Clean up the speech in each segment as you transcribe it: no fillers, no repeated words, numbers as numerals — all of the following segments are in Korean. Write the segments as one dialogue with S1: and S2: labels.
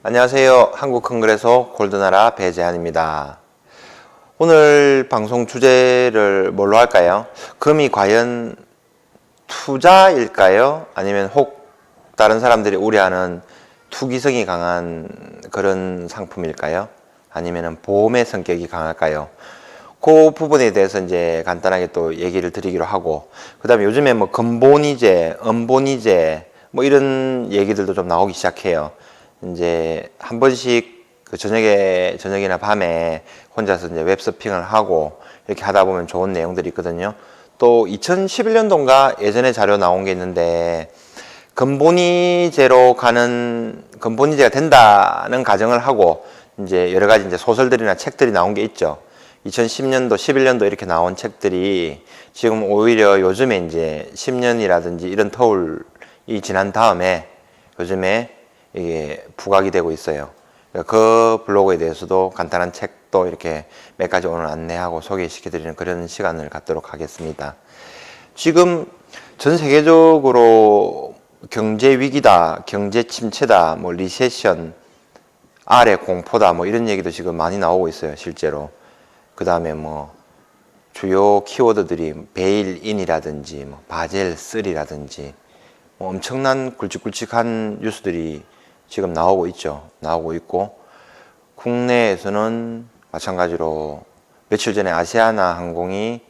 S1: 안녕하세요. 한국컨그레소 골드나라 배재한입니다. 오늘 방송 주제를 뭘로 할까요? 금이 과연 투자일까요? 아니면 혹 다른 사람들이 우려하는 투기성이 강한 그런 상품일까요? 아니면 보험의 성격이 강할까요? 그 부분에 대해서 이제 간단하게 또 얘기를 드리기로 하고, 그 다음에 요즘에 뭐 근본이제, 음본이제 뭐 이런 얘기들도 좀 나오기 시작해요. 이제 한 번씩 그 저녁이나 밤에 혼자서 이제 웹서핑을 하고 이렇게 하다 보면 좋은 내용들이 있거든요. 또 2011년도인가 예전에 자료 나온 게 있는데, 근본이제가 된다는 가정을 하고 이제 여러 가지 이제 소설들이나 책들이 나온 게 있죠. 2010년도, 11년도 이렇게 나온 책들이 지금 오히려 요즘에 이제 10년이라든지 이런 터울이 지난 다음에 요즘에 이게 부각이 되고 있어요. 그 블로그에 대해서도 간단한 책도 이렇게 몇 가지 오늘 안내하고 소개시켜드리는 그런 시간을 갖도록 하겠습니다. 지금 전 세계적으로 경제 위기다, 경제 침체다, 뭐 리세션, 아래 공포다, 뭐 이런 얘기도 지금 많이 나오고 있어요, 실제로. 그 다음에 뭐 주요 키워드들이 베일인이라든지 뭐 바젤 3라든지 뭐 엄청난 굵직굵직한 뉴스들이 지금 나오고 있죠. 나오고 있고, 국내에서는 마찬가지로 며칠 전에 아시아나 항공이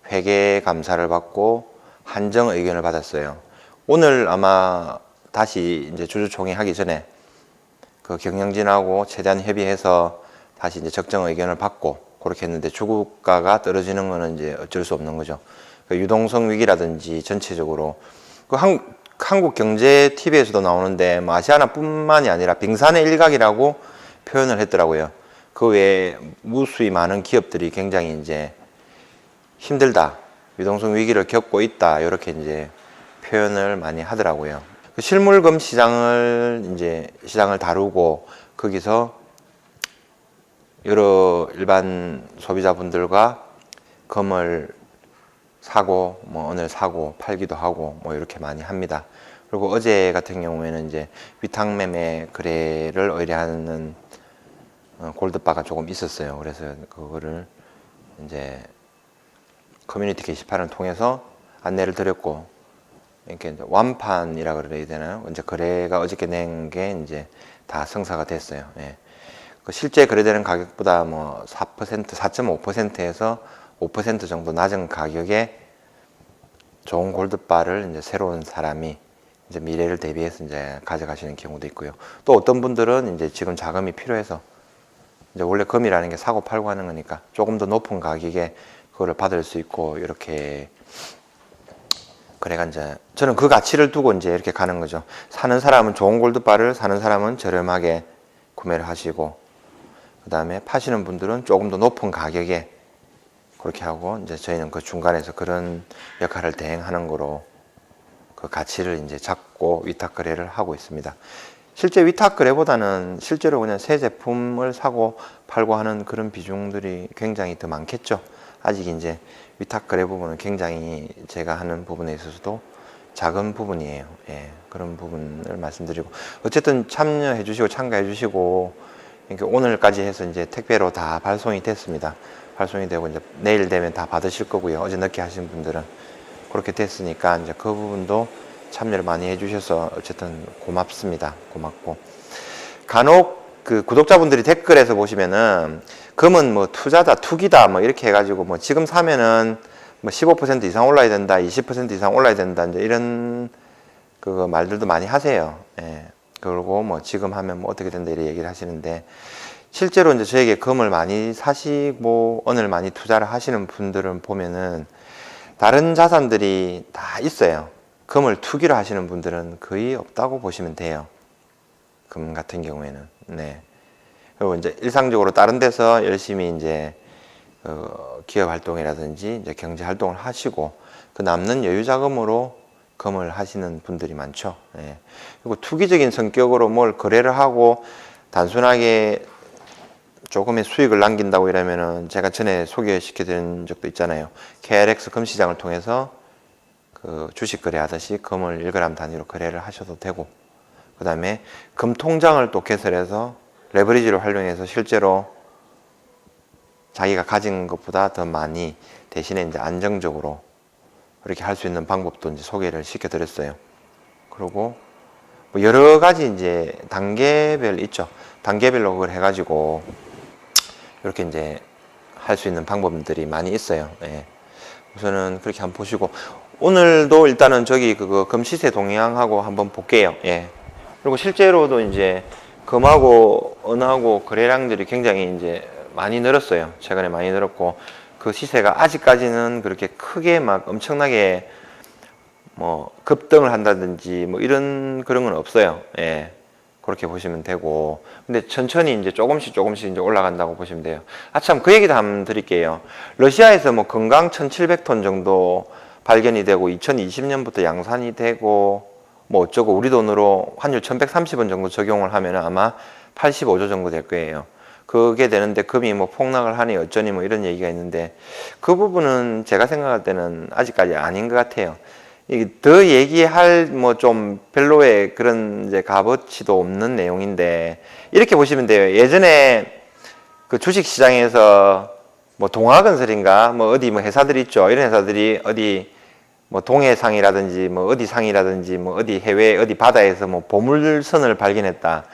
S1: 회계 감사를 받고 한정 의견을 받았어요. 오늘 아마 다시 이제 주주총회 하기 전에 그 경영진하고 최대한 협의해서 다시 이제 적정 의견을 받고 그렇게 했는데, 주가가 떨어지는 거는 이제 어쩔 수 없는 거죠. 그 유동성 위기라든지 전체적으로 그 한국 경제 TV에서도 나오는데 뭐 아시아나뿐만이 아니라 빙산의 일각이라고 표현을 했더라고요. 그 외에 무수히 많은 기업들이 굉장히 이제 힘들다, 유동성 위기를 겪고 있다, 이렇게 이제 표현을 많이 하더라고요. 그 실물금 시장을 다루고 거기서 여러 일반 소비자분들과 금을 사고 뭐 오늘 사고 팔기도 하고 뭐 이렇게 많이 합니다. 그리고 어제 같은 경우에는 이제 위탁 매매 거래를 의뢰하는 골드바가 조금 있었어요. 그래서 그거를 이제 커뮤니티 게시판을 통해서 안내를 드렸고, 이렇게 이제 완판이라 그래야 되나요? 이제 거래가 어저께 낸 게 이제 다 성사가 됐어요. 예. 그 실제 거래되는 가격보다 뭐 4%, 4.5%에서 5% 정도 낮은 가격에 좋은 골드바를 이제 새로운 사람이 이제 미래를 대비해서 이제 가져가시는 경우도 있고요. 또 어떤 분들은 이제 지금 자금이 필요해서 이제 원래 금이라는 게 사고 팔고 하는 거니까 조금 더 높은 가격에 그거를 받을 수 있고, 이렇게 그래가 이제 저는 그 가치를 두고 이제 이렇게 가는 거죠. 사는 사람은 좋은 골드바를, 사는 사람은 저렴하게 구매를 하시고, 그 다음에 파시는 분들은 조금 더 높은 가격에 그렇게 하고, 이제 저희는 그 중간에서 그런 역할을 대행하는 거로 그 가치를 이제 잡고 위탁 거래를 하고 있습니다. 실제 위탁 거래보다는 실제로 그냥 새 제품을 사고 팔고 하는 그런 비중들이 굉장히 더 많겠죠. 아직 이제 위탁 거래 부분은 굉장히 제가 하는 부분에 있어서도 작은 부분이에요. 예, 그런 부분을 말씀드리고, 어쨌든 참여해 주시고 참가해 주시고, 이렇게 오늘까지 해서 이제 택배로 다 발송이 됐습니다. 발송이 되고 이제 내일 되면 다 받으실 거고요. 어제 늦게 하신 분들은 그렇게 됐으니까 이제 그 부분도 참여를 많이 해주셔서 어쨌든 고맙습니다. 고맙고, 간혹 그 구독자분들이 댓글에서 보시면은 금은 뭐 투자다, 투기다 뭐 이렇게 해가지고 뭐 지금 사면은 뭐 15% 이상 올라야 된다, 20% 이상 올라야 된다, 이제 이런 그 말들도 많이 하세요. 예. 그리고 뭐 지금 하면 뭐 어떻게 된다 이렇게 얘기를 하시는데, 실제로 이제 저에게 금을 많이 사시고 오늘 많이 투자를 하시는 분들은 보면은 다른 자산들이 다 있어요. 금을 투기로 하시는 분들은 거의 없다고 보시면 돼요. 금 같은 경우에는. 네. 그리고 이제 일상적으로 다른 데서 열심히 이제 기업 활동이라든지 이제 경제 활동을 하시고 그 남는 여유 자금으로 금을 하시는 분들이 많죠. 네. 그리고 투기적인 성격으로 뭘 거래를 하고 단순하게 조금의 수익을 남긴다고 이러면은 제가 전에 소개시켜 드린 적도 있잖아요. KRX 금시장을 통해서 그 주식 거래하듯이 금을 1g 단위로 거래를 하셔도 되고, 그 다음에 금 통장을 또 개설해서 레버리지를 활용해서 실제로 자기가 가진 것보다 더 많이 대신에 이제 안정적으로 그렇게 할 수 있는 방법도 이제 소개를 시켜드렸어요. 그리고 뭐 여러 가지 이제 단계별 있죠. 단계별로 그걸 해가지고 이렇게 이제 할 수 있는 방법들이 많이 있어요. 예. 우선은 그렇게 한번 보시고 오늘도 일단은 저기 그거 금 시세 동향하고 한번 볼게요. 예. 그리고 실제로도 이제 금하고 은하고 거래량들이 굉장히 이제 많이 늘었어요. 최근에 많이 늘었고 그 시세가 아직까지는 그렇게 크게 막 엄청나게 뭐 급등을 한다든지 뭐 이런 그런 건 없어요. 예. 그렇게 보시면 되고 근데 천천히 이제 조금씩 이제 올라간다고 보시면 돼요. 참 그 얘기도 한번 드릴게요. 러시아에서 뭐 금강 1700톤 정도 발견이 되고 2020년부터 양산이 되고 뭐 어쩌고 우리 돈으로 환율 1130원 정도 적용을 하면 아마 85조 정도 될 거예요. 그게 되는데 금이 뭐 폭락을 하니 어쩌니 뭐 이런 얘기가 있는데 그 부분은 제가 생각할 때는 아직까지 아닌 것 같아요. 더 얘기할 뭐 좀 별로의 그런 이제 값어치도 없는 내용인데 이렇게 보시면 돼요. 예전에 그 주식 시장에서 뭐 동아건설인가 뭐 어디 뭐 회사들이 있죠. 이런 회사들이 어디 뭐 동해상이라든지 뭐 어디 상이라든지 뭐 어디 해외 어디 바다에서 뭐 보물선을 발견했다.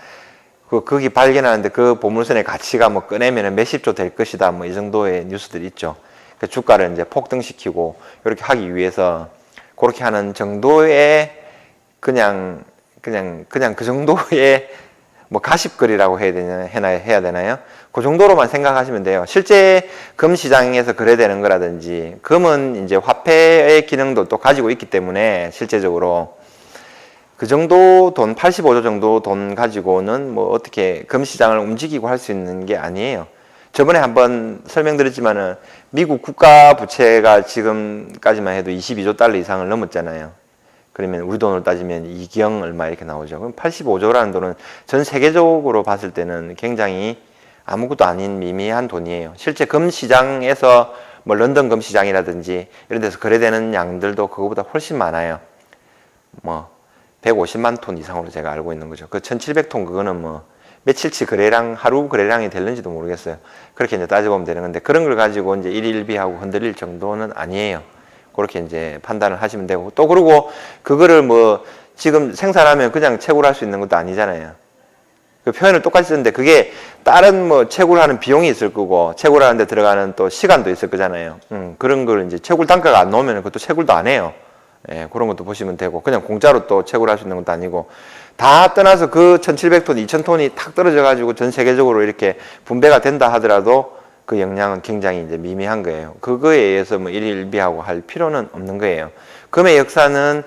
S1: 거기 발견하는데 그 보물선의 가치가 뭐 꺼내면 몇십조 될 것이다. 뭐 이 정도의 뉴스들이 있죠. 그 주가를 이제 폭등시키고 이렇게 하기 위해서 그렇게 하는 정도의 그냥 그 정도의 뭐 가십거리라고 해야 되나요? 그 정도로만 생각하시면 돼요. 실제 금 시장에서 거래되는 거라든지 금은 이제 화폐의 기능도 또 가지고 있기 때문에 실제적으로 그 정도 돈 85조 정도 돈 가지고는 뭐 어떻게 금 시장을 움직이고 할 수 있는 게 아니에요. 저번에 한번 설명드렸지만은 미국 국가 부채가 지금까지만 해도 22조 달러 이상을 넘었잖아요. 그러면 우리 돈으로 따지면 2경 얼마 이렇게 나오죠. 그럼 85조라는 돈은 전 세계적으로 봤을 때는 굉장히 아무것도 아닌 미미한 돈이에요. 실제 금 시장에서 뭐 런던 금 시장이라든지 이런 데서 거래되는 양들도 그거보다 훨씬 많아요. 뭐 150만 톤 이상으로 제가 알고 있는 거죠. 그 1700톤 그거는 뭐 며칠치 거래량, 하루 거래량이 될는지도 모르겠어요. 그렇게 이제 따져보면 되는 건데 그런 걸 가지고 이제 일일비하고 흔들릴 정도는 아니에요. 그렇게 이제 판단을 하시면 되고 또 그러고 그거를 뭐 지금 생산하면 그냥 채굴할 수 있는 것도 아니잖아요. 그 표현을 똑같이 쓰는데 그게 다른 뭐 채굴하는 비용이 있을 거고 채굴하는 데 들어가는 또 시간도 있을 거잖아요. 그런 걸 이제 채굴 단가가 안 나오면 그것도 채굴도 안 해요. 예, 그런 것도 보시면 되고 그냥 공짜로 또 채굴할 수 있는 것도 아니고 다 떠나서 그 1700톤, 2000톤이 탁 떨어져 가지고 전 세계적으로 이렇게 분배가 된다 하더라도 그 영향은 굉장히 이제 미미한 거예요. 그거에 의해서 뭐 일일비하고 할 필요는 없는 거예요. 금의 역사는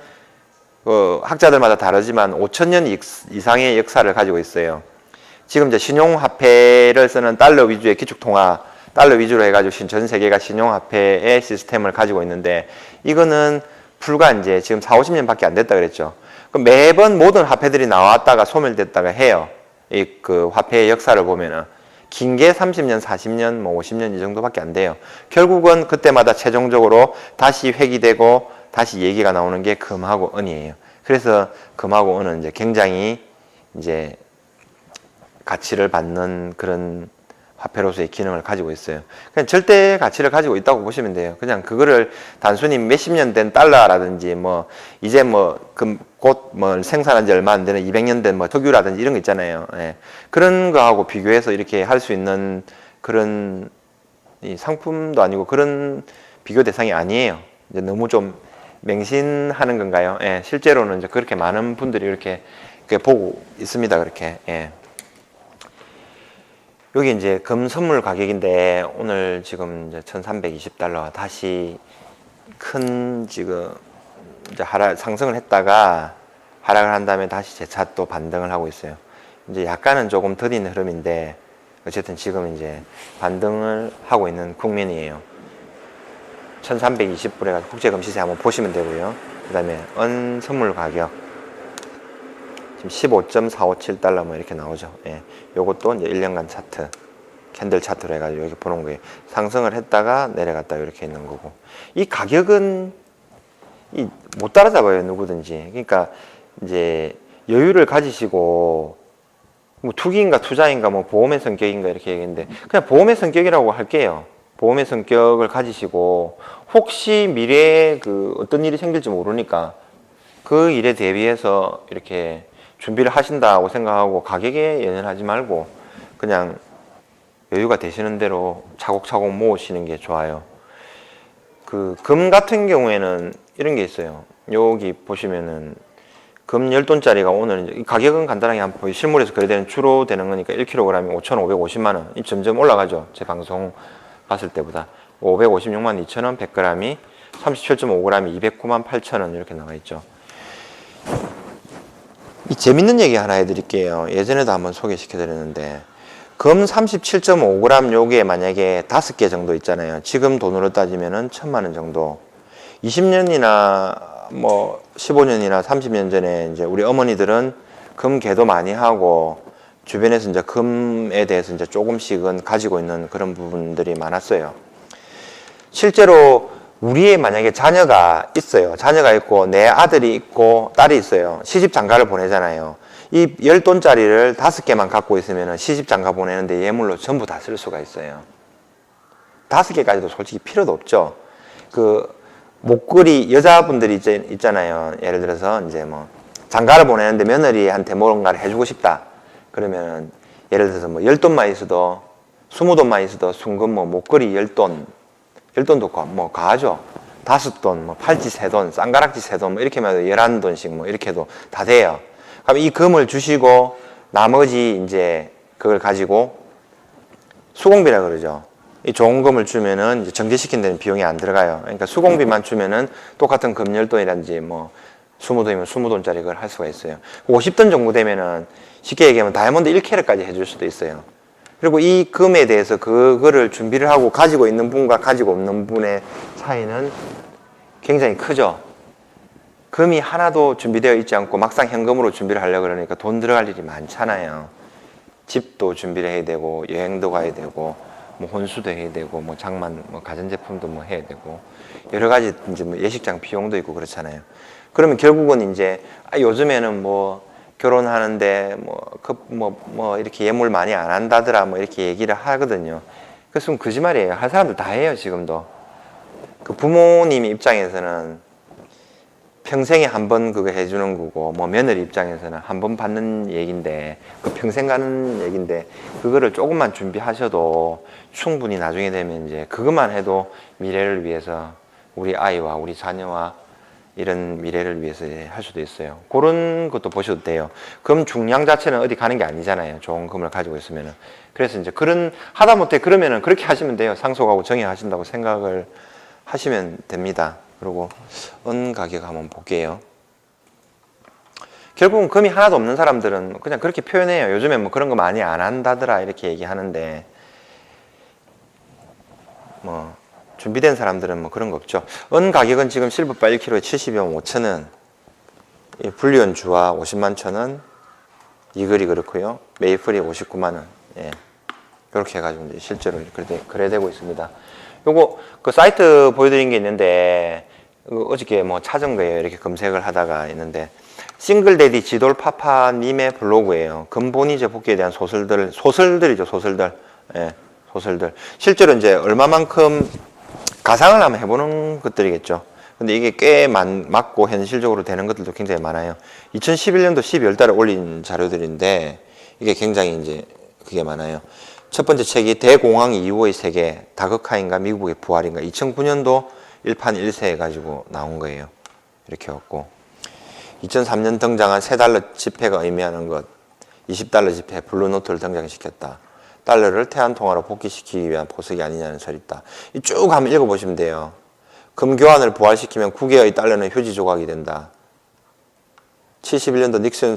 S1: 학자들마다 다르지만 5000년 이상의 역사를 가지고 있어요. 지금 이제 신용화폐를 쓰는 달러 위주의 기축통화, 달러 위주로 해가지고 전 세계가 신용화폐의 시스템을 가지고 있는데 이거는 불과 이제 지금 4, 50년밖에 안 됐다 그랬죠. 그럼 매번 모든 화폐들이 나왔다가 소멸됐다가 해요. 이 그 화폐의 역사를 보면은 긴 게 30년, 40년, 뭐 50년 이 정도밖에 안 돼요. 결국은 그때마다 최종적으로 다시 회귀되고 다시 얘기가 나오는 게 금하고 은이에요. 그래서 금하고 은은 이제 굉장히 이제 가치를 받는 그런 화폐로서의 기능을 가지고 있어요. 그냥 절대 가치를 가지고 있다고 보시면 돼요. 그냥 그거를 단순히 몇십 년 된 달러라든지 뭐 이제 뭐 곧 뭐 생산한 지 얼마 안 되는 200년 된 뭐 석유라든지 이런 거 있잖아요. 예. 그런 거하고 비교해서 이렇게 할 수 있는 그런 이 상품도 아니고 그런 비교 대상이 아니에요. 이제 너무 좀 맹신하는 건가요? 예. 실제로는 이제 그렇게 많은 분들이 이렇게 보고 있습니다. 그렇게. 예. 여기 이제 금 선물 가격인데 오늘 지금 이제 1320달러 다시 큰 지금 이제 상승을 했다가 하락을 한 다음에 다시 재차 또 반등을 하고 있어요. 이제 약간은 조금 더딘 흐름인데 어쨌든 지금 이제 반등을 하고 있는 국면이에요. 1320불에 국제금 시세 한번 보시면 되고요. 그 다음에 은 선물 가격 지금 15.457달러 뭐 이렇게 나오죠. 예. 요것도 이제 1년간 차트, 캔들 차트로 해가지고 이렇게 보는 거예요. 상승을 했다가 내려갔다 이렇게 있는 거고. 이 가격은 못 따라잡아요, 누구든지. 그러니까 이제 여유를 가지시고 뭐 투기인가 투자인가 뭐 보험의 성격인가 이렇게 얘기했는데 그냥 보험의 성격이라고 할게요. 보험의 성격을 가지시고 혹시 미래에 그 어떤 일이 생길지 모르니까 그 일에 대비해서 이렇게 준비를 하신다고 생각하고 가격에 연연하지 말고 그냥 여유가 되시는 대로 차곡차곡 모으시는 게 좋아요. 그 금 같은 경우에는 이런 게 있어요. 여기 보시면은 금 10돈짜리가 오늘 이제 가격은 간단하게 한번 보여 실물에서 거래되는 주로 되는 거니까 1kg이 5,550만 원. 이 점점 올라가죠. 제 방송 봤을 때보다 556만 2천 원, 100g이 37.5g이 209만 8천 원 이렇게 나와 있죠. 이 재밌는 얘기 하나 해드릴게요. 예전에도 한번 소개시켜 드렸는데 금 37.5g 요게 만약에 5개 정도 있잖아요. 지금 돈으로 따지면은 1,000만 원 정도. 20년이나 뭐 15년이나 30년 전에 이제 우리 어머니들은 금 개도 많이 하고 주변에서 이제 금에 대해서 이제 조금씩은 가지고 있는 그런 부분들이 많았어요. 실제로 우리의 만약에 자녀가 있어요. 자녀가 있고 내 아들이 있고 딸이 있어요. 시집 장가를 보내잖아요. 이 10돈짜리를 5개만 갖고 있으면 시집 장가 보내는데 예물로 전부 다 쓸 수가 있어요. 5개까지도 솔직히 필요도 없죠. 그 목걸이 여자분들이 있잖아요. 예를 들어서 이제 뭐 장가를 보내는데 며느리한테 뭔가를 해주고 싶다. 그러면 예를 들어서 뭐 10돈만 있어도 20돈만 있어도 순금 뭐 목걸이 10돈 10돈도 뭐 가하죠. 5돈, 뭐 팔찌 3돈, 쌍가락지 3돈 뭐 이렇게 해도 11돈씩 뭐 이렇게 해도 다 돼요. 그럼 이 금을 주시고 나머지 이제 그걸 가지고 수공비라 그러죠. 이 좋은 금을 주면은 이제 정제시킨 데는 비용이 안 들어가요. 그러니까 수공비만 주면은 똑같은 금 10돈이라든지 뭐 20돈이면 20돈짜리 그걸 할 수가 있어요. 50돈 정도 되면은 쉽게 얘기하면 다이아몬드 1캐럿까지 해줄 수도 있어요. 그리고 이 금에 대해서 그거를 준비를 하고 가지고 있는 분과 가지고 없는 분의 차이는 굉장히 크죠. 금이 하나도 준비되어 있지 않고 막상 현금으로 준비를 하려고 그러니까 돈 들어갈 일이 많잖아요. 집도 준비를 해야 되고 여행도 가야 되고 뭐 혼수도 해야 되고 뭐 장만 뭐 가전제품도 뭐 해야 되고 여러 가지 이제 뭐 예식장 비용도 있고 그렇잖아요. 그러면 결국은 이제 요즘에는 뭐 결혼하는데 뭐 이렇게 예물 많이 안 한다더라 뭐 이렇게 얘기를 하거든요. 그래서 거짓말이에요. 할 사람들 다 해요 지금도. 그 부모님 입장에서는 평생에 한 번 그거 해주는 거고 뭐 며느리 입장에서는 한 번 받는 얘기인데 그 평생 가는 얘기인데 그거를 조금만 준비하셔도 충분히 나중에 되면 이제 그것만 해도 미래를 위해서 우리 아이와 우리 자녀와 이런 미래를 위해서 할 수도 있어요. 그런 것도 보셔도 돼요. 금 중량 자체는 어디 가는 게 아니잖아요. 좋은 금을 가지고 있으면은. 그래서 이제 그런 하다못해 그러면은 그렇게 하시면 돼요. 상속하고 정해하신다고 생각을 하시면 됩니다. 그리고 은 가격 한번 볼게요. 결국은 금이 하나도 없는 사람들은 그냥 그렇게 표현해요. 요즘에 뭐 그런 거 많이 안 한다더라 이렇게 얘기하는데 뭐 준비된 사람들은 뭐 그런 거 없죠. 은 가격은 지금 실버바 1kg에 70여 5천 원, 불리온 주화 50만 천 원, 이글이 그렇고요. 메이플이 59만 원. 예. 이렇게 해가지고 이제 실제로 거래되고 있습니다. 요거 그 사이트 보여드린 게 있는데 어저께 뭐 찾은 거예요. 이렇게 검색을 하다가 있는데 싱글데디 지돌파파님의 블로그예요. 금본이제 복귀에 대한 소설들이죠. 소설들. 예, 소설들. 실제로 이제 얼마만큼 가상을 한번 해보는 것들이겠죠. 근데 이게 꽤 맞고 현실적으로 되는 것들도 굉장히 많아요. 2011년도 12월 달에 올린 자료들인데 이게 굉장히 이제 그게 많아요. 첫 번째 책이 대공황 이후의 세계, 다극화인가 미국의 부활인가 2009년도 1판 1세 해가지고 나온 거예요. 이렇게 왔고 2003년 등장한 $3 지폐가 의미하는 것 20달러 지폐 블루노트를 등장시켰다. 달러를 태환통화로 복귀시키기 위한 포석이 아니냐는 설이 있다. 쭉 한번 읽어보시면 돼요. 금교환을 부활시키면 9개의 달러는 휴지 조각이 된다. 71년도 닉슨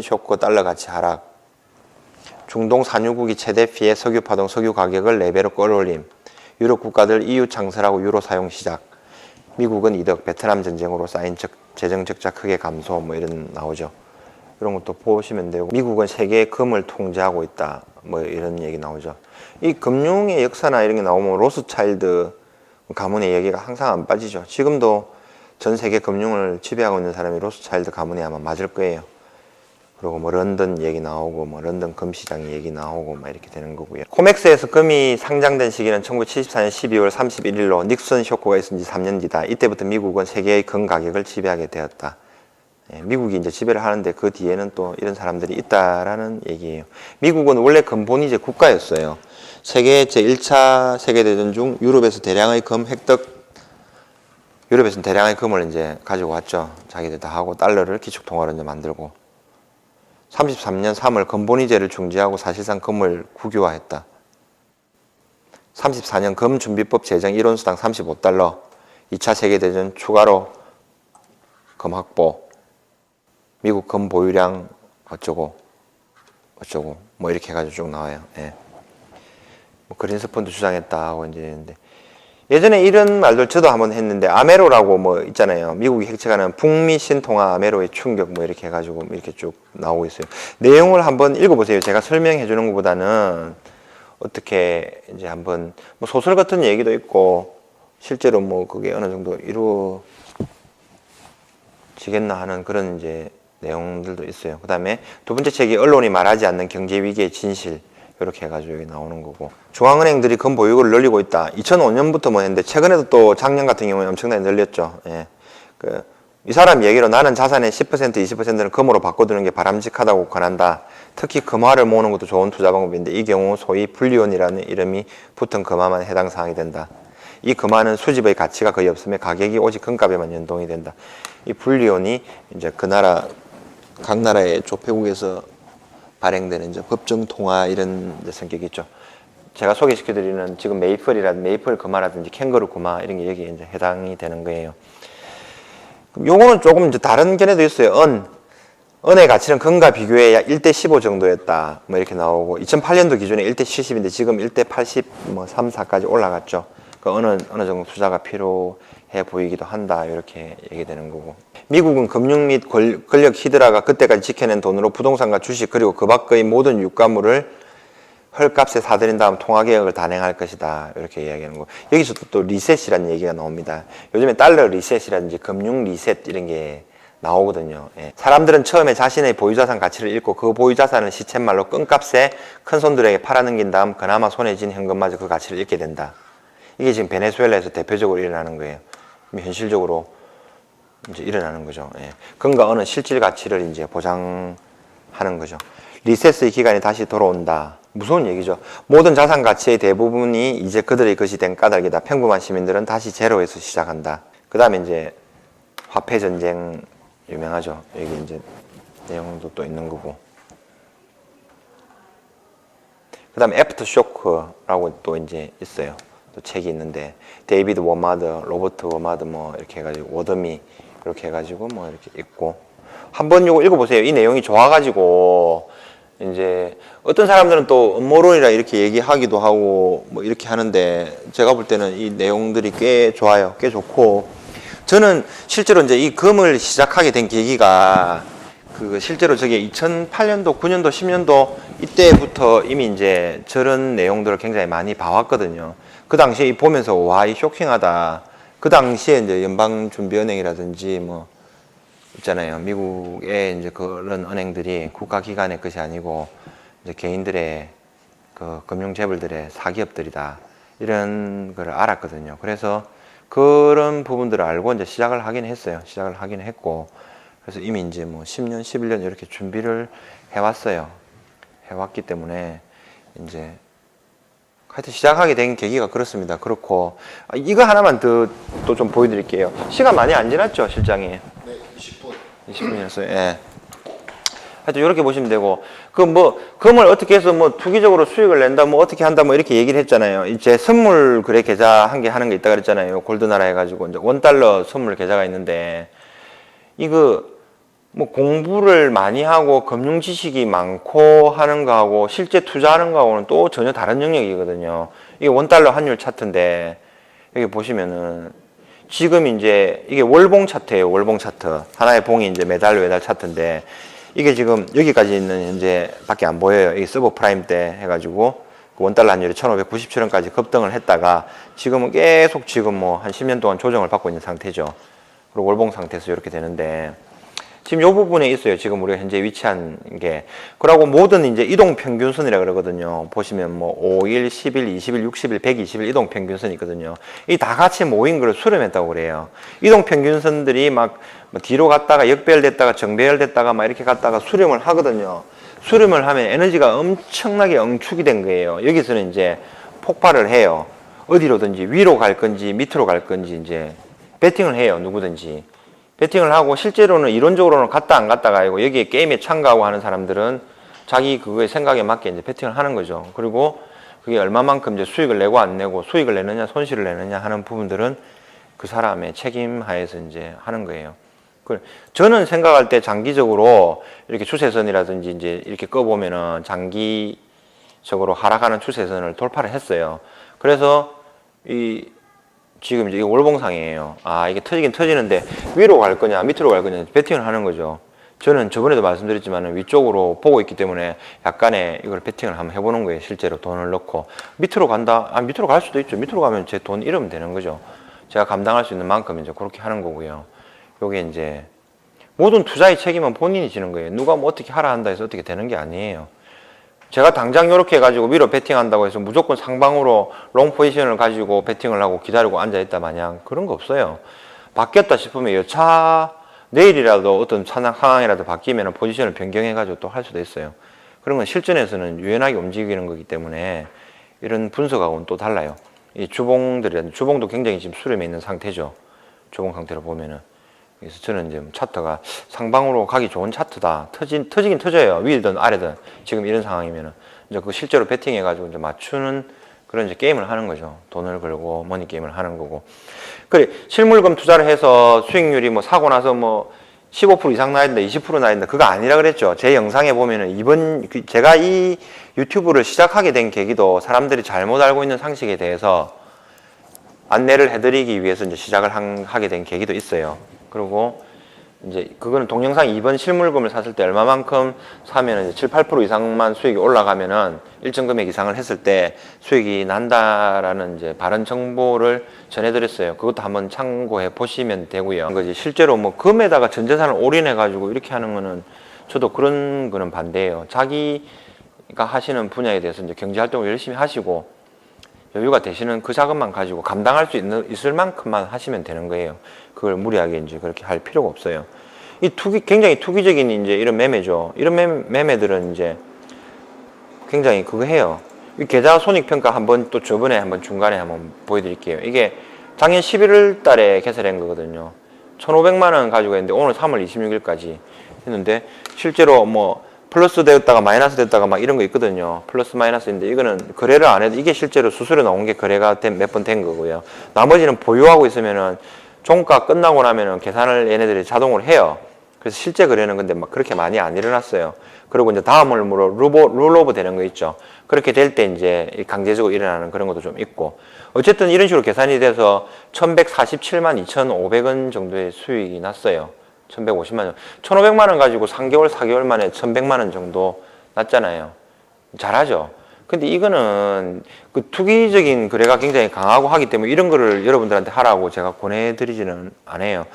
S1: 쇼크 달러 가치 하락. 중동 산유국이 최대 피해 석유 파동 석유 가격을 4배로 끌어올림. 유럽 국가들 EU 창설하고 유로 사용 시작. 미국은 이득, 베트남 전쟁으로 쌓인 재정 적자 크게 감소 뭐 이런 나오죠. 이런 것도 보시면 되고 미국은 세계의 금을 통제하고 있다. 뭐 이런 얘기 나오죠. 이 금융의 역사나 이런 게 나오면 로스차일드 가문의 얘기가 항상 안 빠지죠. 지금도 전 세계 금융을 지배하고 있는 사람이 로스차일드 가문이 아마 맞을 거예요. 그리고 뭐 런던 얘기 나오고 뭐 런던 금시장 얘기 나오고 막 이렇게 되는 거고요. 코맥스에서 금이 상장된 시기는 1974년 12월 31일로 닉슨 쇼크가 있은 지 3년 뒤다. 이때부터 미국은 세계의 금 가격을 지배하게 되었다. 미국이 이제 지배를 하는데 그 뒤에는 또 이런 사람들이 있다라는 얘기예요. 미국은 원래 근본이 이제 국가였어요. 세계 제1차 세계대전 중 유럽에서 대량의 금 획득, 유럽에서는 대량의 금을 이제 가지고 왔죠. 자기들 다 하고 달러를 기축통화로 이제 만들고. 33년 3월 금본위제를 중지하고 사실상 금을 국유화했다. 34년 금준비법 제정 1온수당 35달러, 2차 세계대전 추가로 금 확보, 미국 금 보유량 어쩌고 뭐 이렇게 해가지고 쭉 나와요. 예. 뭐 그린스펀도 주장했다 하고 이제 했는데, 예전에 이런 말들 저도 한번 했는데, 아메로라고 뭐 있잖아요. 미국이 획책하는 북미 신통화 아메로의 충격 뭐 이렇게 해가지고 이렇게 쭉 나오고 있어요. 내용을 한번 읽어보세요. 제가 설명해 주는 것보다는 어떻게 이제 한번 뭐 소설 같은 얘기도 있고 실제로 뭐 그게 어느 정도 이루어지겠나 하는 그런 이제 내용들도 있어요. 그 다음에 두 번째 책이 언론이 말하지 않는 경제 위기의 진실. 이렇게 해가지고 여기 나오는 거고, 중앙은행들이 금 보유고를 늘리고 있다. 2005년부터 뭐 했는데 최근에도 또 작년 같은 경우에 엄청나게 늘렸죠. 예. 이 사람 얘기로 나는 자산의 10% 20%는 금으로 바꿔두는 게 바람직하다고 권한다. 특히 금화를 모으는 것도 좋은 투자 방법인데 이 경우 소위 불리온이라는 이름이 붙은 금화만 해당 사항이 된다. 이 금화는 수집의 가치가 거의 없으며 가격이 오직 금값에만 연동이 된다. 이 불리온이 이제 그 나라 각 나라의 조폐국에서 발행되는 이제 법정 통화 이런 이제 성격이 있죠. 제가 소개시켜드리는 지금 메이플 금화라든지 캥거루 금화 이런 게 여기에 이제 해당이 되는 거예요. 그럼 요거는 조금 이제 다른 견해도 있어요. 은의 가치는 금과 비교해 약 1대 15 정도였다. 뭐 이렇게 나오고 2008년도 기준에 1대 70인데 지금 1대 80, 뭐 3, 4까지 올라갔죠. 그 어느 정도 투자가 필요해 보이기도 한다. 이렇게 얘기되는 거고. 미국은 금융 및 권력 히드라가 그때까지 지켜낸 돈으로 부동산과 주식 그리고 그 밖의 모든 유가물을 헐값에 사들인 다음 통화개혁을 단행할 것이다. 이렇게 이야기하는 거. 여기서 또 리셋이라는 얘기가 나옵니다. 요즘에 달러 리셋이라든지 금융 리셋 이런 게 나오거든요. 예. 사람들은 처음에 자신의 보유자산 가치를 잃고 그 보유자산을 시쳇말로 끈값에 큰손들에게 팔아넘긴 다음 그나마 손에 쥔 현금마저 그 가치를 잃게 된다. 이게 지금 베네수엘라에서 대표적으로 일어나는 거예요. 현실적으로 이제 일어나는 거죠. 예. 금과 은은 실질 가치를 이제 보장하는 거죠. 리셋의 기간이 다시 돌아온다. 무서운 얘기죠. 모든 자산 가치의 대부분이 이제 그들의 것이 된 까닭이다. 평범한 시민들은 다시 제로에서 시작한다. 그 다음에 이제 화폐 전쟁 유명하죠. 여기 이제 내용도 또 있는 거고. 그 다음에 애프터 쇼크라고 또 이제 있어요. 또 책이 있는데 데이비드 워마드, 로버트 워마드 뭐 이렇게 해가지고 워더미 이렇게 해가지고 뭐 이렇게 있고, 한번 이거 읽어보세요. 이 내용이 좋아가지고 이제 어떤 사람들은 또 음모론이라 이렇게 얘기하기도 하고 뭐 이렇게 하는데 제가 볼 때는 이 내용들이 꽤 좋아요. 꽤 좋고, 저는 실제로 이제 이 금을 시작하게 된 계기가 실제로 저게 2008년도, 9년도, 10년도 이때부터 이미 이제 저런 내용들을 굉장히 많이 봐왔거든요. 그 당시에 보면서 와, 이 쇼킹하다. 그 당시에 이제 연방준비은행이라든지 뭐 있잖아요. 미국의 이제 그런 은행들이 국가기관의 것이 아니고 이제 개인들의 그 금융재벌들의 사기업들이다. 이런 걸 알았거든요. 그래서 그런 부분들을 알고 이제 시작을 하긴 했어요. 시작을 하긴 했고, 그래서 이미 이제 뭐 10년, 11년 이렇게 준비를 해왔어요. 해왔기 때문에 이제 하여튼 시작하게 된 계기가 그렇습니다. 그렇고, 이거 하나만 더 또 좀 보여드릴게요. 시간 많이 안 지났죠, 실장이?
S2: 네, 20분.
S1: 20분이었어요. 예. 하여튼 이렇게 보시면 되고, 금을 어떻게 해서 뭐 투기적으로 수익을 낸다, 뭐 어떻게 한다, 뭐 이렇게 얘기를 했잖아요. 이제 선물 거래 계좌 한 개 하는 게 있다 그랬잖아요. 골드나라 해가지고 이제 $1 선물 계좌가 있는데, 이거 뭐 공부를 많이 하고 금융 지식이 많고 하는 거하고 실제 투자하는 거하고는 또 전혀 다른 영역이거든요. 이게 $1 환율 차트인데, 여기 보시면은 지금 이제 이게 월봉 차트예요. 월봉 차트. 하나의 봉이 이제 매달 차트인데, 이게 지금 여기까지 있는 현재 밖에 안 보여요. 이게 서브 프라임 때 해가지고 $1 환율이 1597원까지 급등을 했다가 지금은 계속 지금 뭐 한 10년 동안 조정을 받고 있는 상태죠. 그리고 월봉 상태에서 이렇게 되는데, 지금 이 부분에 있어요. 지금 우리가 현재 위치한 게. 그러고 모든 이제 이동 평균선이라 그러거든요. 보시면 뭐 5일, 10일, 20일, 60일, 120일 이동 평균선이 있거든요. 이 다 같이 모인 걸 수렴했다고 그래요. 이동 평균선들이 막 뒤로 갔다가 역배열됐다가 정배열됐다가 막 이렇게 갔다가 수렴을 하거든요. 수렴을 하면 에너지가 엄청나게 응축이 된 거예요. 여기서는 이제 폭발을 해요. 어디로든지 위로 갈 건지 밑으로 갈 건지 이제 배팅을 해요. 누구든지. 배팅을 하고 실제로는 이론적으로는 갔다 안 갔다가 아니고 여기에 게임에 참가하고 하는 사람들은 자기 그거에 생각에 맞게 이제 배팅을 하는 거죠. 그리고 그게 얼마만큼 이제 수익을 내고 안 내고 수익을 내느냐 손실을 내느냐 하는 부분들은 그 사람의 책임 하에서 이제 하는 거예요. 저는 생각할 때 장기적으로 이렇게 추세선이라든지 이제 이렇게 꺼보면은 장기적으로 하락하는 추세선을 돌파를 했어요. 그래서 지금 이제 월봉상이에요. 아, 이게 터지긴 터지는데 위로 갈 거냐 밑으로 갈 거냐 배팅을 하는 거죠. 저는 저번에도 말씀드렸지만 위쪽으로 보고 있기 때문에 약간의 이걸 배팅을 한번 해보는 거예요. 실제로 돈을 넣고 밑으로 간다. 아, 밑으로 갈 수도 있죠. 밑으로 가면 제 돈 잃으면 되는 거죠. 제가 감당할 수 있는 만큼 이제 그렇게 하는 거고요. 요게 이제 모든 투자의 책임은 본인이 지는 거예요. 누가 뭐 어떻게 하라 한다 해서 어떻게 되는 게 아니에요. 제가 당장 이렇게 해가지고 위로 배팅한다고 해서 무조건 상방으로 롱 포지션을 가지고 배팅을 하고 기다리고 앉아있다 마냥 그런 거 없어요. 바뀌었다 싶으면 여차 내일이라도 어떤 상황이라도 바뀌면 포지션을 변경해가지고 또 할 수도 있어요. 그런 건 실전에서는 유연하게 움직이는 거기 때문에 이런 분석하고는 또 달라요. 이 주봉도 굉장히 지금 수렴해 있는 상태죠. 주봉 상태로 보면은. 그래서 저는 이제 차트가 상방으로 가기 좋은 차트다. 터지긴 터져요. 위든 아래든. 지금 이런 상황이면은. 이제 그 실제로 배팅해가지고 이제 맞추는 그런 이제 게임을 하는 거죠. 돈을 걸고 머니 게임을 하는 거고. 그래, 실물금 투자를 해서 수익률이 뭐 사고 나서 뭐 15% 이상 나야 된다, 20% 나야 된다. 그거 아니라 그랬죠. 제 영상에 보면은 제가 이 유튜브를 시작하게 된 계기도 사람들이 잘못 알고 있는 상식에 대해서 안내를 해드리기 위해서 이제 시작을 하게 된 계기도 있어요. 그리고 이제 그거는 동영상 2번 실물금을 샀을 때 얼마만큼 사면은 이제 7, 8% 이상만 수익이 올라가면은 일정 금액 이상을 했을 때 수익이 난다라는 이제 바른 정보를 전해드렸어요. 그것도 한번 참고해 보시면 되고요. 그거지 실제로 뭐 금에다가 전 재산을 올인해 가지고 이렇게 하는 거는 저도 그런 거는 반대예요. 자기가 하시는 분야에 대해서 이제 경제 활동을 열심히 하시고 여유가 되시는 그 자금만 가지고 감당할 수 있을 만큼만 하시면 되는 거예요. 그걸 무리하게 이제 그렇게 할 필요가 없어요. 굉장히 투기적인 이제 이런 매매죠. 이런 매매들은 이제 굉장히 그거 해요. 이 계좌 손익평가 한번 또 저번에 한번 중간에 한번 보여드릴게요. 이게 작년 11월 달에 개설한 거거든요. 1,500만 원 가지고 했는데 오늘 3월 26일까지 했는데 실제로 뭐 플러스 되었다가 마이너스 됐다가 막 이런 거 있거든요. 플러스 마이너스인데 이거는 거래를 안 해도 이게 실제로 수수료 나온 게 거래가 몇 번 된 거고요. 나머지는 보유하고 있으면은 종가 끝나고 나면은 계산을 얘네들이 자동으로 해요. 그래서 실제 거래는 근데 막 그렇게 많이 안 일어났어요. 그리고 이제 다음으로 룰오버 되는 거 있죠. 그렇게 될 때 이제 강제적으로 일어나는 그런 것도 좀 있고. 어쨌든 이런 식으로 계산이 돼서 1147만 2,500원 정도의 수익이 났어요. 1,150만 원. 1,500만 원 가지고 3개월, 4개월 만에 1,100만 원 정도 났잖아요. 잘하죠. 근데 이거는 그 투기적인 거래가 굉장히 강하고 하기 때문에 이런 거를 여러분들한테 하라고 제가 권해드리지는 않아요.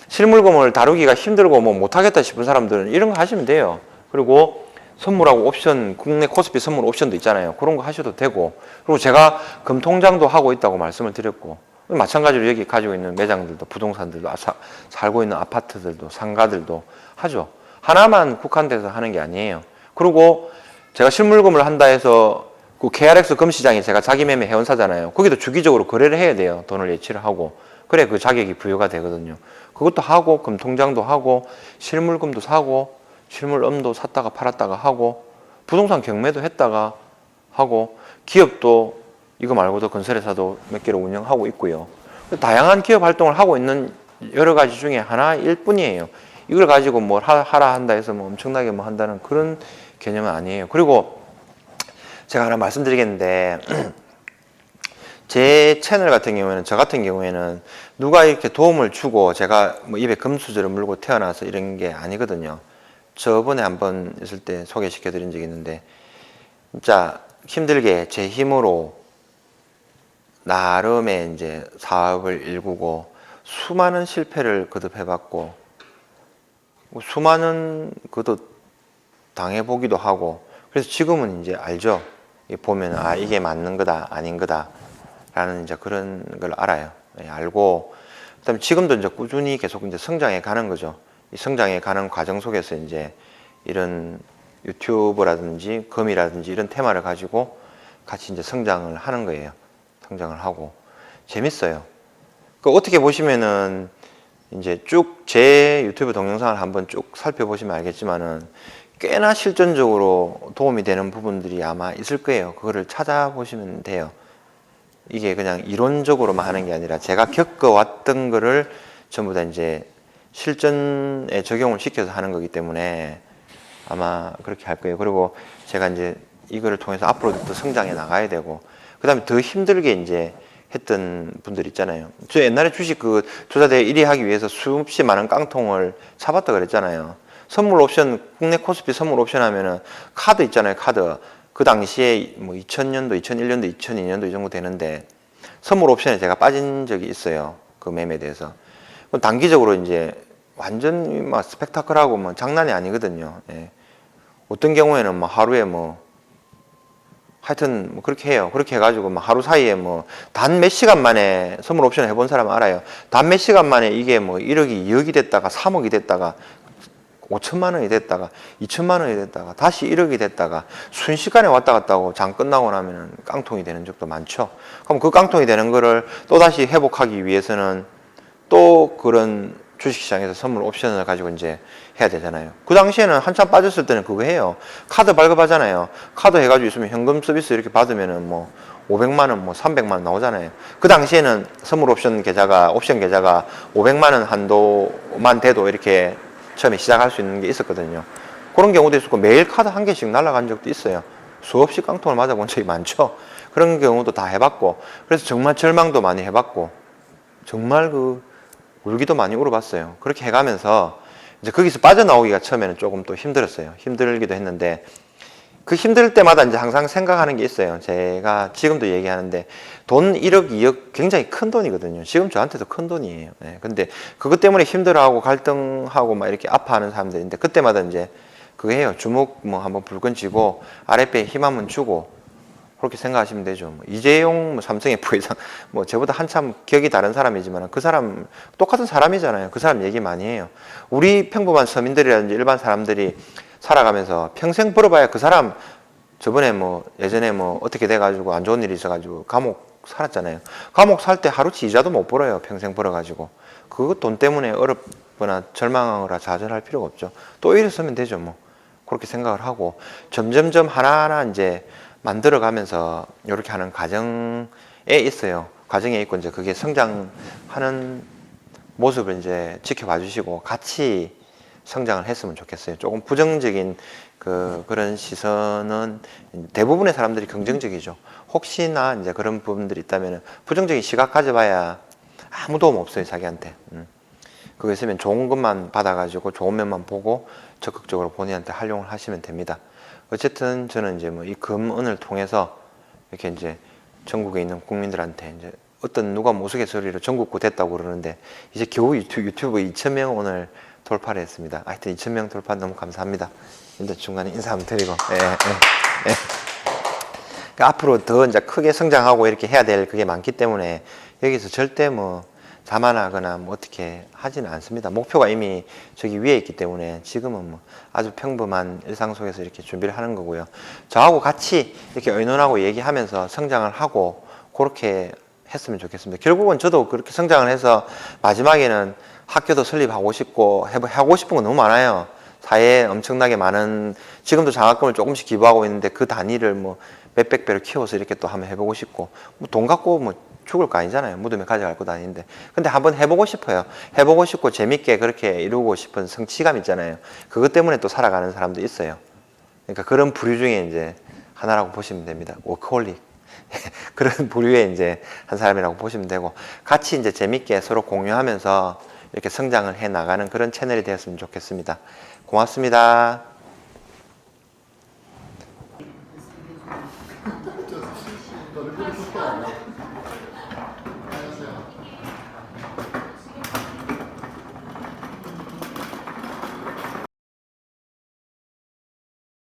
S1: 실물금을 다루기가 힘들고 뭐 못하겠다 싶은 사람들은 이런 거 하시면 돼요. 그리고 선물하고 옵션, 국내 코스피 선물 옵션도 있잖아요. 그런 거 하셔도 되고. 그리고 제가 금통장도 하고 있다고 말씀을 드렸고. 마찬가지로 여기 가지고 있는 매장들도 부동산들도 살고 있는 아파트들도 상가들도 하죠. 하나만 국한돼서 하는 게 아니에요. 그리고 제가 실물금을 한다 해서 그 KRX 금시장이 제가 자기매매 회원사잖아요. 거기도 주기적으로 거래를 해야 돼요. 돈을 예치를 하고. 그래 그 자격이 부여가 되거든요. 그것도 하고 금통장도 하고 실물금도 사고 실물음도 샀다가 팔았다가 하고 부동산 경매도 했다가 하고 기업도 이거 말고도 건설회사도 몇 개를 운영하고 있고요. 다양한 기업 활동을 하고 있는 여러 가지 중에 하나일 뿐이에요. 이걸 가지고 뭘 하라 한다 해서 뭐 엄청나게 뭐 한다는 그런 개념은 아니에요. 그리고 제가 하나 말씀드리겠는데 제 채널 같은 경우에는 저 같은 경우에는 누가 이렇게 도움을 주고 제가 뭐 입에 금수저를 물고 태어나서 이런 게 아니거든요. 저번에 한번 있을 때 소개시켜 드린 적이 있는데 진짜 힘들게 제 힘으로 나름의 이제 사업을 일구고 수많은 실패를 거듭해봤고 수많은 것도 당해보기도 하고 그래서 지금은 이제 알죠. 보면 아 이게 맞는 거다 아닌 거다 라는 이제 그런 걸 알아요. 예, 알고 그다음에 지금도 이제 꾸준히 계속 이제 성장해 가는 거죠. 이 성장해 가는 과정 속에서 이제 이런 유튜브라든지 금이라든지 이런 테마를 가지고 같이 이제 성장을 하는 거예요. 성장을 하고 재밌어요. 그 어떻게 보시면은 이제 쭉 제 유튜브 동영상을 한번 쭉 살펴보시면 알겠지만은 꽤나 실전적으로 도움이 되는 부분들이 아마 있을 거예요. 그거를 찾아보시면 돼요. 이게 그냥 이론적으로만 하는 게 아니라 제가 겪어왔던 거를 전부 다 이제 실전에 적용을 시켜서 하는 거기 때문에 아마 그렇게 할 거예요. 그리고 제가 이제 이거를 통해서 앞으로도 또 성장해 나가야 되고, 그 다음에 더 힘들게 이제 했던 분들 있잖아요. 저 옛날에 주식 그 투자대회 1위 하기 위해서 수없이 많은 깡통을 사봤다 그랬잖아요. 선물 옵션, 국내 코스피 선물 옵션 하면은 카드 있잖아요. 카드. 그 당시에 뭐 2000년도, 2001년도, 2002년도 이 정도 되는데 선물 옵션에 제가 빠진 적이 있어요. 그 매매에 대해서. 단기적으로 이제 완전 막 스펙타클하고 뭐 장난이 아니거든요. 예. 어떤 경우에는 뭐 하루에 뭐 하여튼 뭐 그렇게 해요. 그렇게 해가지고 뭐 하루 사이에 뭐 단 몇 시간 만에 선물 옵션을 해본 사람은 알아요. 단 몇 시간 만에 이게 뭐 1억이 2억이 됐다가 3억이 됐다가 5천만 원이 됐다가 2천만 원이 됐다가 다시 1억이 됐다가 순식간에 왔다 갔다 하고 장 끝나고 나면은 깡통이 되는 적도 많죠. 그럼 그 깡통이 되는 거를 또 다시 회복하기 위해서는 또 그런 주식시장에서 선물 옵션을 가지고 이제 해야 되잖아요. 그 당시에는 한참 빠졌을 때는 그거 해요. 카드 발급하잖아요. 카드 해가지고 있으면 현금 서비스 이렇게 받으면은 뭐 500만 원, 뭐 300만 원 나오잖아요. 그 당시에는 선물 옵션 계좌가 500만 원 한도만 돼도 이렇게 처음에 시작할 수 있는 게 있었거든요. 그런 경우도 있었고 매일 카드 한 개씩 날아간 적도 있어요. 수없이 깡통을 맞아본 적이 많죠. 그런 경우도 다 해봤고 그래서 정말 절망도 많이 해봤고 정말 그 울기도 많이 울어봤어요. 그렇게 해가면서 이제 거기서 빠져나오기가 처음에는 조금 또 힘들었어요. 힘들기도 했는데 그 힘들 때마다 이제 항상 생각하는 게 있어요. 제가 지금도 얘기하는데 돈 1억, 2억 굉장히 큰 돈이거든요. 지금 저한테도 큰 돈이에요. 네. 근데 그것 때문에 힘들어하고 갈등하고 막 이렇게 아파하는 사람들인데 그때마다 이제 그거 해요. 주먹 뭐 한번 불끈 쥐고 아랫배에 힘 한번 주고 그렇게 생각하시면 되죠. 뭐 이재용 뭐 삼성의 부회장 뭐 저보다 한참 기억이 다른 사람이지만 그 사람 똑같은 사람이잖아요. 그 사람 얘기 많이 해요. 우리 평범한 서민들이라든지 일반 사람들이 살아가면서 평생 벌어봐야 그 사람 저번에 뭐 예전에 뭐 어떻게 돼가지고 안 좋은 일이 있어가지고 감옥 살았잖아요. 감옥 살 때 하루치 이자도 못 벌어요. 평생 벌어가지고 그거 돈 때문에 어렵거나 절망하거나 좌절할 필요가 없죠. 또 일었으면 되죠. 뭐 그렇게 생각을 하고 점점점 하나하나 이제 만들어가면서 이렇게 하는 과정에 있어요. 과정에 있고 이제 그게 성장하는 모습을 이제 지켜봐 주시고 같이 성장을 했으면 좋겠어요. 조금 부정적인 그런 시선은 대부분의 사람들이 긍정적이죠. 혹시나 이제 그런 부분들이 있다면 부정적인 시각 가져봐야 아무 도움 없어요, 자기한테. 그거 있으면 좋은 것만 받아가지고 좋은 면만 보고 적극적으로 본인한테 활용을 하시면 됩니다. 어쨌든 저는 이제 뭐 이 금은을 통해서 이렇게 이제 전국에 있는 국민들한테 이제 어떤 누가 우스갯소리로 전국구 됐다고 그러는데 이제 겨우 유튜브 2,000명 오늘 돌파를 했습니다. 하여튼 2,000명 돌파 너무 감사합니다. 일단 중간에 인사 한번 드리고 그러니까 앞으로 더 이제 크게 성장하고 이렇게 해야 될 그게 많기 때문에 여기서 절대 뭐 자만하거나 뭐 어떻게 하지는 않습니다. 목표가 이미 저기 위에 있기 때문에 지금은 뭐 아주 평범한 일상 속에서 이렇게 준비를 하는 거고요. 저하고 같이 이렇게 의논하고 얘기하면서 성장을 하고 그렇게 했으면 좋겠습니다. 결국은 저도 그렇게 성장을 해서 마지막에는 학교도 설립하고 싶고 하고 싶은 거 너무 많아요. 사회에 엄청나게 많은 지금도 장학금을 조금씩 기부하고 있는데 그 단위를 뭐 몇백 배로 키워서 이렇게 또 한번 해보고 싶고 뭐 돈 갖고 뭐 죽을 거 아니잖아요. 무덤에 가져갈 것도 아닌데. 근데 한번 해보고 싶어요. 해보고 싶고 재밌게 그렇게 이루고 싶은 성취감 있잖아요. 그것 때문에 또 살아가는 사람도 있어요. 그러니까 그런 부류 중에 이제 하나라고 보시면 됩니다. 워커홀릭. 그런 부류의 이제 한 사람이라고 보시면 되고 같이 이제 재밌게 서로 공유하면서 이렇게 성장을 해 나가는 그런 채널이 되었으면 좋겠습니다. 고맙습니다.